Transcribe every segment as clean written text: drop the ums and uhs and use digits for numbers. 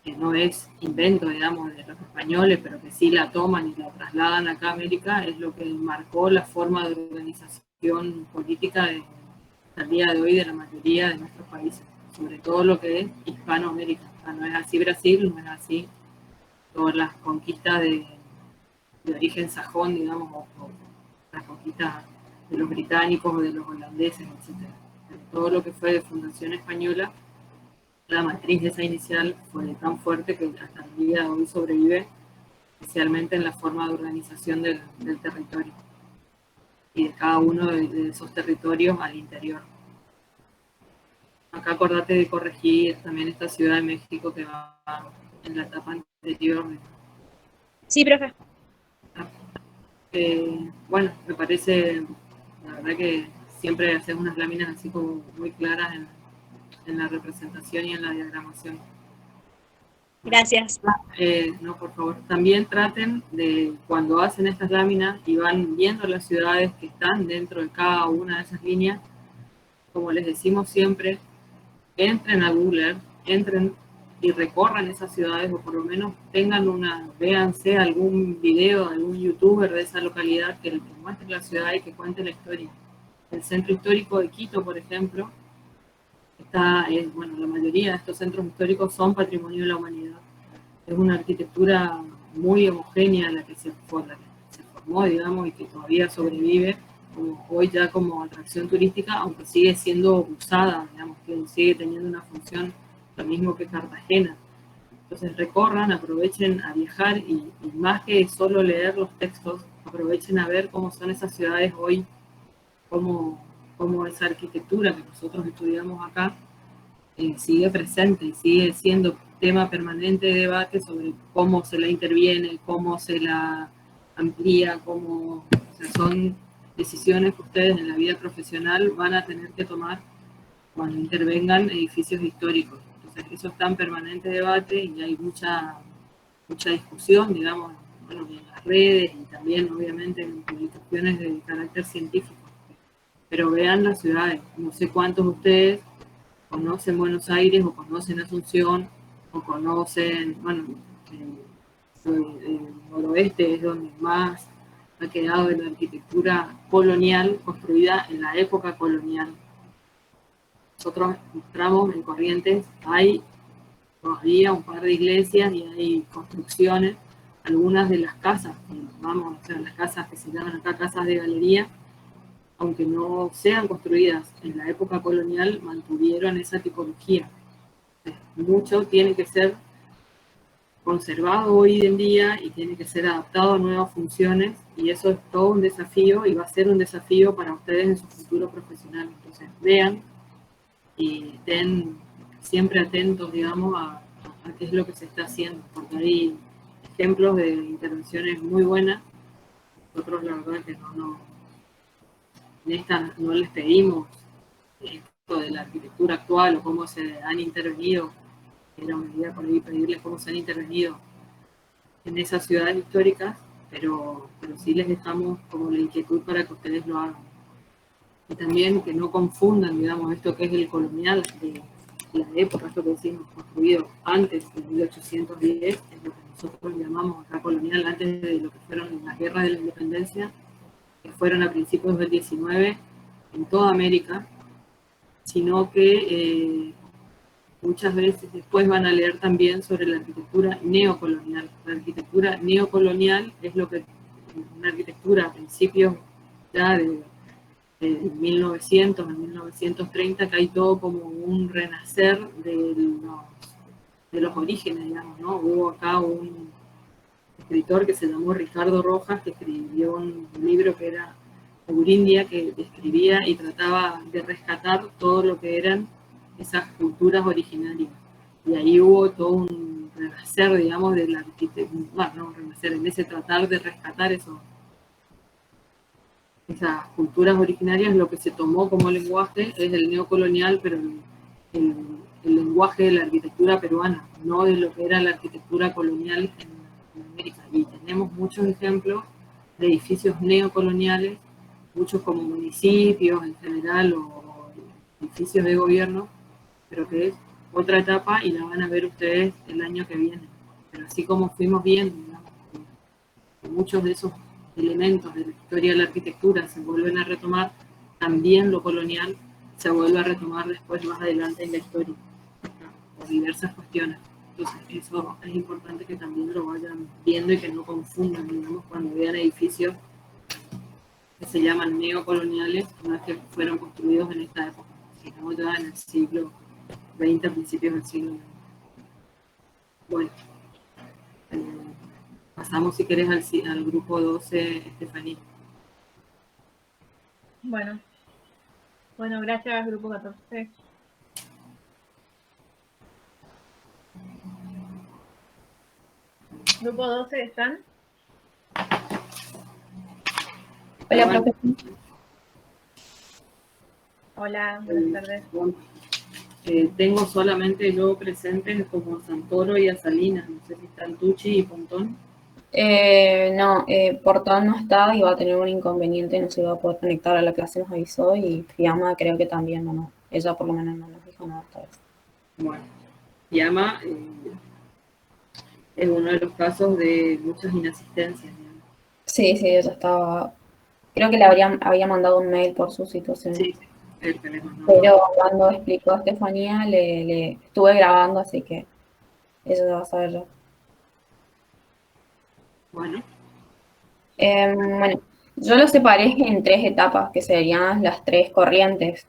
que no es invento, digamos, de los españoles, pero que sí la toman y la trasladan acá a América, es lo que marcó la forma de organización política al día de hoy de la mayoría de nuestros países, sobre todo lo que es Hispanoamérica. O sea, no es así Brasil, no es así todas las conquistas de origen sajón, digamos, o las conquistas de los británicos o de los holandeses, etc. Todo lo que fue de fundación española, la matriz de esa inicial fue tan fuerte que hasta el día de hoy sobrevive, especialmente en la forma de organización del territorio y de cada uno de esos territorios al interior. Acá acordate de corregir también esta Ciudad de México que va en la etapa anterior. Sí, profe. Bueno, me parece, la verdad que siempre haces unas láminas así como muy claras en la representación y en la diagramación. Gracias. No, por favor, también traten de, cuando hacen estas láminas y van viendo las ciudades que están dentro de cada una de esas líneas, como les decimos siempre, entren a Google Earth, entren y recorran esas ciudades, o por lo menos tengan véanse algún video de algún youtuber de esa localidad que les muestre la ciudad y que cuente la historia. El centro histórico de Quito, por ejemplo, bueno, la mayoría de estos centros históricos son patrimonio de la humanidad. Es una arquitectura muy homogénea la que se formó, digamos, y que todavía sobrevive hoy ya como atracción turística, aunque sigue siendo usada, digamos, que sigue teniendo una función lo mismo que Cartagena. Entonces recorran, aprovechen a viajar y más que solo leer los textos, aprovechen a ver cómo son esas ciudades hoy, cómo esa arquitectura que nosotros estudiamos acá sigue presente y sigue siendo tema permanente de debate sobre cómo se la interviene, cómo se la amplía, o sea, son decisiones que ustedes en la vida profesional van a tener que tomar cuando intervengan edificios históricos. Entonces eso está en permanente debate y hay mucha discusión, digamos, bueno, en las redes y también obviamente en publicaciones de carácter científico. Pero vean las ciudades, no sé cuántos de ustedes conocen Buenos Aires o conocen Asunción o conocen, bueno, el noroeste es donde más ha quedado de la arquitectura colonial construida en la época colonial. Nosotros mostramos en Corrientes, hay todavía un par de iglesias y hay construcciones, algunas de las casas, vamos, o sea, las casas que se llaman acá casas de galería, aunque no sean construidas en la época colonial, mantuvieron esa tipología. Mucho tiene que ser conservado hoy en día y tiene que ser adaptado a nuevas funciones, y eso es todo un desafío y va a ser un desafío para ustedes en su futuro profesional. Entonces vean y estén siempre atentos, digamos, a qué es lo que se está haciendo, porque hay ejemplos de intervenciones muy buenas. Nosotros la verdad que en esta no les pedimos esto de la arquitectura actual o cómo se han intervenido, era una idea por ahí pedirles cómo se han intervenido en esas ciudades históricas, pero sí les dejamos como la inquietud para que ustedes lo hagan. Y también que no confundan, digamos, esto que es el colonial de la época, esto que decimos, construido antes de 1810, es lo que nosotros llamamos acá colonial, antes de lo que fueron las guerras de la independencia, que fueron a principios del 19 en toda América, sino que muchas veces después van a leer también sobre la arquitectura neocolonial. La arquitectura neocolonial es una arquitectura a principios ya de 1900 a 1930, que hay todo como un renacer de los orígenes, digamos, ¿no? Hubo acá un escritor que se llamó Ricardo Rojas, que escribió un libro que era Eurindia, que describía y trataba de rescatar todo lo que eran esas culturas originarias. Y ahí hubo todo un renacer, digamos, de la arquitectura, bueno, no renacer, en ese tratar de rescatar esas culturas originarias. Lo que se tomó como lenguaje es el neocolonial, pero el lenguaje de la arquitectura peruana, no de lo que era la arquitectura colonial en América. Y tenemos muchos ejemplos de edificios neocoloniales, muchos como municipios en general o edificios de gobierno, pero que otra etapa y la van a ver ustedes el año que viene. Pero así como fuimos viendo, digamos, que muchos de esos elementos de la historia de la arquitectura se vuelven a retomar, también lo colonial se vuelve a retomar después más adelante en la historia, por diversas cuestiones. Entonces eso es importante que también lo vayan viendo y que no confundan, digamos, cuando vean edificios que se llaman neocoloniales, una vez que fueron construidos en esta época, estamos ya en el siglo XX, a principios del siglo XX. Bueno, eh, pasamos si querés al grupo 12, Estefanía. Bueno, gracias, grupo 14. Grupo 12, ¿están? Hola, profe. Hola, buenas tardes. Bueno, tengo solamente yo presentes como a Santoro y a Salinas, no sé si están Tucci y Pontón. No, Portón no está y va a tener un inconveniente, no se va a poder conectar a la clase, nos avisó, y Fiamma creo que también, no, ella por lo menos no nos dijo nada esta vez. Bueno, Yama es uno de los casos de muchas inasistencias, digamos. Sí, ella estaba, creo que le había mandado un mail por su situación. Sí, el que les mandó. Pero cuando explicó a Estefanía, le estuve grabando, así que ella ya va a saber ya. Bueno, Bueno, yo lo separé en tres etapas, que serían las tres corrientes.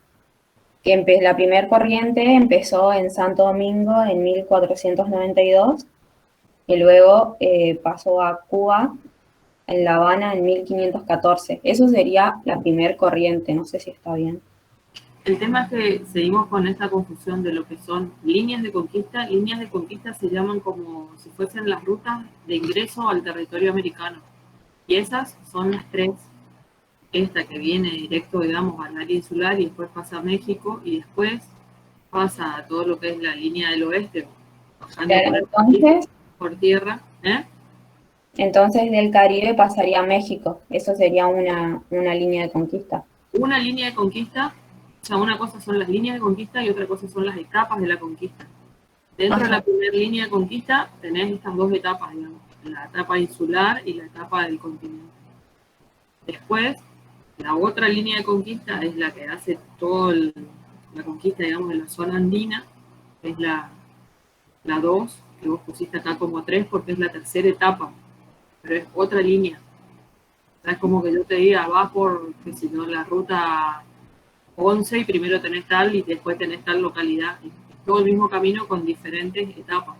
La primera corriente empezó en Santo Domingo en 1492 y luego pasó a Cuba, en La Habana, en 1514. Eso sería la primera corriente, no sé si está bien. el tema es que seguimos con esta confusión de lo que son líneas de conquista. Líneas de conquista se llaman como si fuesen las rutas de ingreso al territorio americano. Y esas son las tres. Esta que viene directo, digamos, al área insular y después pasa a México y después pasa a todo lo que es la línea del oeste, bajando Claro, por tierra. Entonces del Caribe pasaría a México. Eso sería una línea de conquista. Una línea de conquista, o sea, una cosa son las líneas de conquista y otra cosa son las etapas de la conquista. Dentro de la primera línea de conquista tenés estas dos etapas, digamos, la etapa insular y la etapa del continente. Después, la otra línea de conquista es la que hace toda la conquista, digamos, de la zona andina, es la 2, que vos pusiste acá como 3 porque es la tercera etapa, pero es otra línea. O sea, es como que yo te diga, vas por, qué sé yo, la ruta 11 y primero tenés tal y después tenés tal localidad. Es todo el mismo camino con diferentes etapas.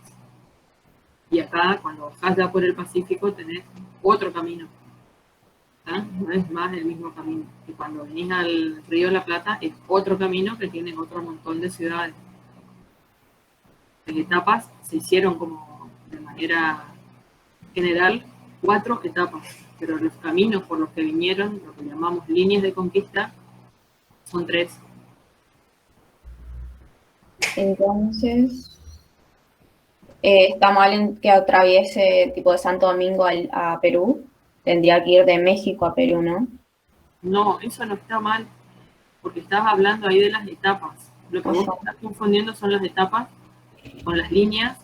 Y acá, cuando bajás ya por el Pacífico, tenés otro camino. No es más el mismo camino. Y cuando venís al Río de la Plata, es otro camino que tiene otro montón de ciudades. Las etapas se hicieron como de manera general 4 etapas, pero los caminos por los que vinieron, lo que llamamos líneas de conquista, son 3. Entonces, está mal en que atraviese tipo de Santo Domingo a Perú. Tendría que ir de México a Perú, ¿no? No, eso no está mal, porque estabas hablando ahí de las etapas. Lo que vos estás confundiendo son las etapas con las líneas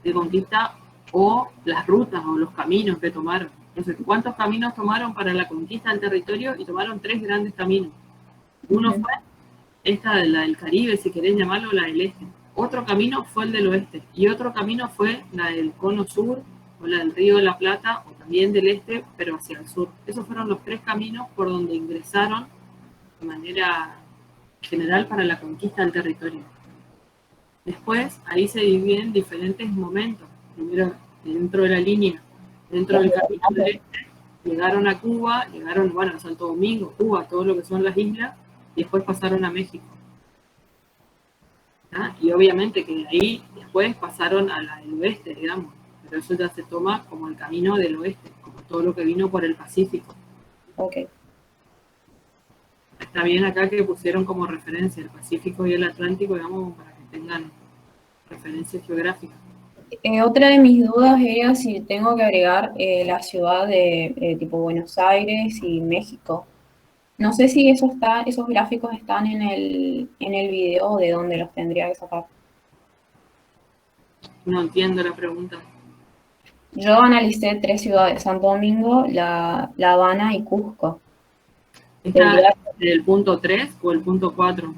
de conquista o las rutas o los caminos que tomaron. Entonces, ¿cuántos caminos tomaron para la conquista del territorio? Y tomaron 3 grandes caminos. Uno fue esta de la del Caribe, si querés llamarlo, la del este. Otro camino fue el del oeste y otro camino fue la del cono sur o la del Río de la Plata o también del este, pero hacia el sur. Esos fueron los 3 caminos por donde ingresaron de manera general para la conquista del territorio. Después, ahí se dividen diferentes momentos. Primero, dentro de la línea, dentro del camino del este, llegaron a Cuba, llegaron, bueno, a Santo Domingo, Cuba, todo lo que son las islas, y después pasaron a México. Y obviamente que de ahí después pasaron a la del oeste, digamos, pero eso ya se toma como el camino del oeste, como todo lo que vino por el Pacífico. Ok. Está bien acá que pusieron como referencia el Pacífico y el Atlántico, digamos, para que tengan referencias geográficas. Otra de mis dudas era si tengo que agregar la ciudad de tipo Buenos Aires y México. No sé si esos gráficos están en el video o de dónde los tendría que sacar. No entiendo la pregunta. Yo analicé 3 ciudades, Santo Domingo, La Habana y Cusco. ¿Está del punto 3 o el punto 4? ¿O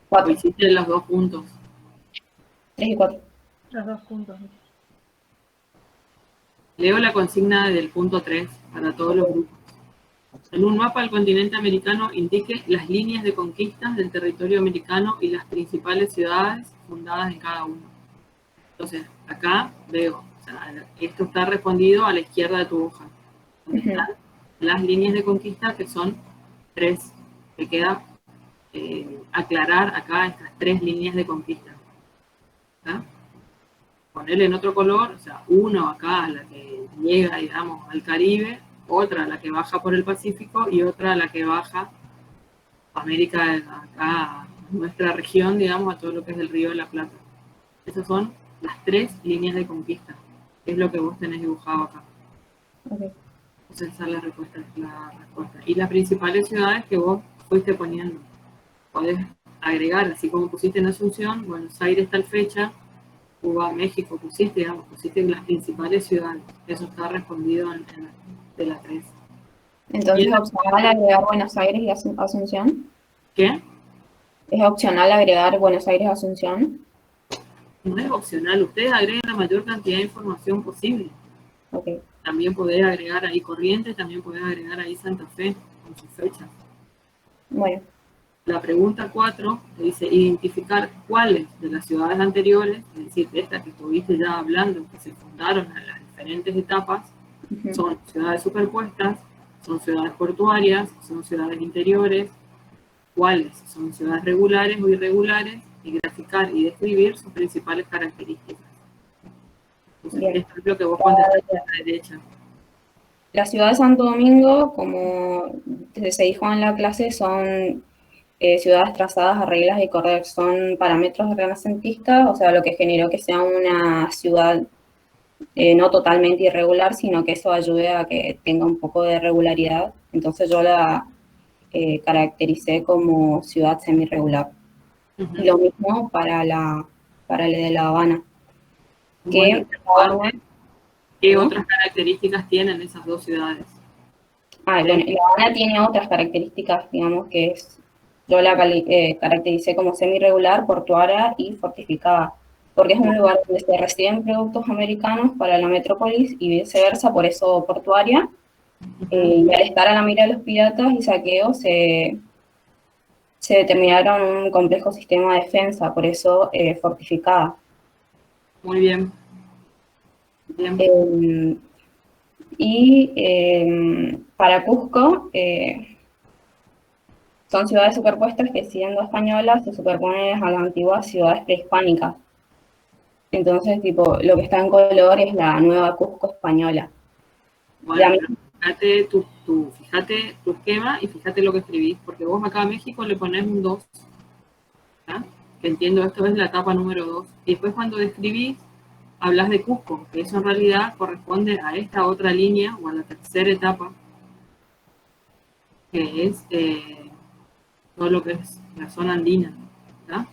4, hiciste los dos puntos? 3 y 4. Los 2 puntos. Leo la consigna del punto 3 para todos los grupos. En un mapa del continente americano indique las líneas de conquista del territorio americano y las principales ciudades fundadas en cada uno. Entonces, acá veo, o sea, esto está respondido a la izquierda de tu hoja, donde están las líneas de conquista, que son 3. Te queda aclarar acá estas 3 líneas de conquista. ¿Está? Ponerle en otro color, o sea, uno acá, la que llega, digamos, al Caribe, otra la que baja por el Pacífico y otra la que baja a América, acá, a nuestra región, digamos, a todo lo que es el Río de la Plata. Esas son las 3 líneas de conquista, que es lo que vos tenés dibujado acá. Okay. Entonces esa es la respuesta. Y las principales ciudades que vos fuiste poniendo. Podés agregar, así como pusiste en Asunción, Buenos Aires tal fecha, Cuba, México, pusiste las principales ciudades. Eso está respondido de la 3. Entonces, ¿es opcional agregar Buenos Aires y Asunción? ¿Qué? ¿Es opcional agregar Buenos Aires y Asunción? No es opcional, ustedes agreguen la mayor cantidad de información posible. Okay. También podés agregar ahí Corrientes, también podés agregar ahí Santa Fe, con sus fechas. Bueno. La pregunta 4 te dice identificar cuáles de las ciudades anteriores, es decir, de estas que estuviste ya hablando, que se fundaron en las diferentes etapas, son ciudades superpuestas, son ciudades portuarias, son ciudades interiores, cuáles son ciudades regulares o irregulares, y graficar y describir sus principales características. Entonces, esto es lo que vos contestaste a la derecha. La ciudad de Santo Domingo, como se dijo en la clase, son ciudades trazadas a reglas y correctas, son parámetros renacentistas, o sea, lo que generó que sea una ciudad no totalmente irregular, sino que eso ayude a que tenga un poco de regularidad. Entonces yo la caractericé como ciudad semi-regular. Y lo mismo para la de La Habana. Bueno, ¿qué otras características tienen esas dos ciudades? Bueno, La Habana tiene otras características, digamos que es, yo la caractericé como semi-regular, portuaria y fortificada, porque es un lugar donde se reciben productos americanos para la metrópolis y viceversa, por eso portuaria. Y al estar a la mira de los piratas y saqueos, se determinaron un complejo sistema de defensa, por eso fortificada. Muy bien. Bien. Y para Cusco, son ciudades superpuestas que, siendo españolas, se superponen a las antiguas ciudades prehispánicas. Entonces, tipo, lo que está en color es la nueva Cusco española. Bueno, fíjate fíjate tu esquema y fíjate lo que escribís, porque vos acá a México le ponés un 2, ¿ya? Que entiendo, esto es la etapa número 2. Y después cuando describís, hablas de Cusco, que eso en realidad corresponde a esta otra línea, o a la tercera etapa, que es todo lo que es la zona andina, ¿ya?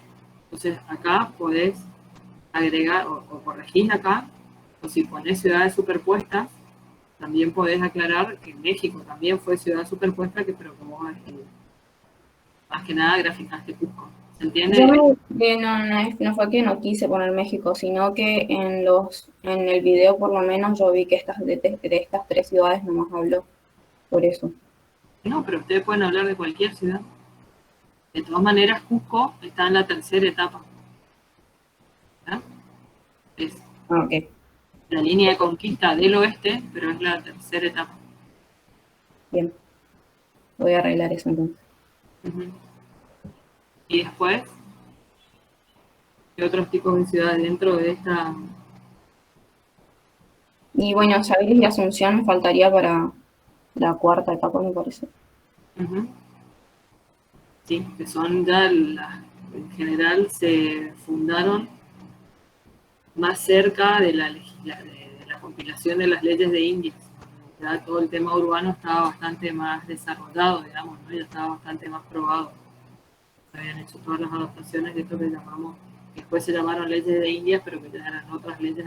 Entonces acá podés agregar, o corregís acá, o si ponés ciudades superpuestas, también podés aclarar que México también fue ciudad superpuesta, pero como más que nada graficaste Cusco. ¿Se entiende? No fue que no quise poner México, sino que en el video por lo menos yo vi que de estas 3 ciudades nomás habló, por eso. No, pero ustedes pueden hablar de cualquier ciudad. De todas maneras, Cusco está en la tercera etapa. ¿Ya? Es la línea de conquista del oeste, pero es la tercera etapa. Bien. Voy a arreglar eso entonces. Y después, ¿qué otros tipos de ciudades dentro de esta? Y bueno, Aires y Asunción me faltaría para la cuarta etapa, me parece. Sí, que son ya en general se fundaron más cerca de la compilación de las leyes de Indias. Ya todo el tema urbano estaba bastante más desarrollado, digamos, ¿no? Ya estaba bastante más probado. Se habían hecho todas las adaptaciones de esto que llamamos que después se llamaron leyes de Indias, pero que ya eran otras leyes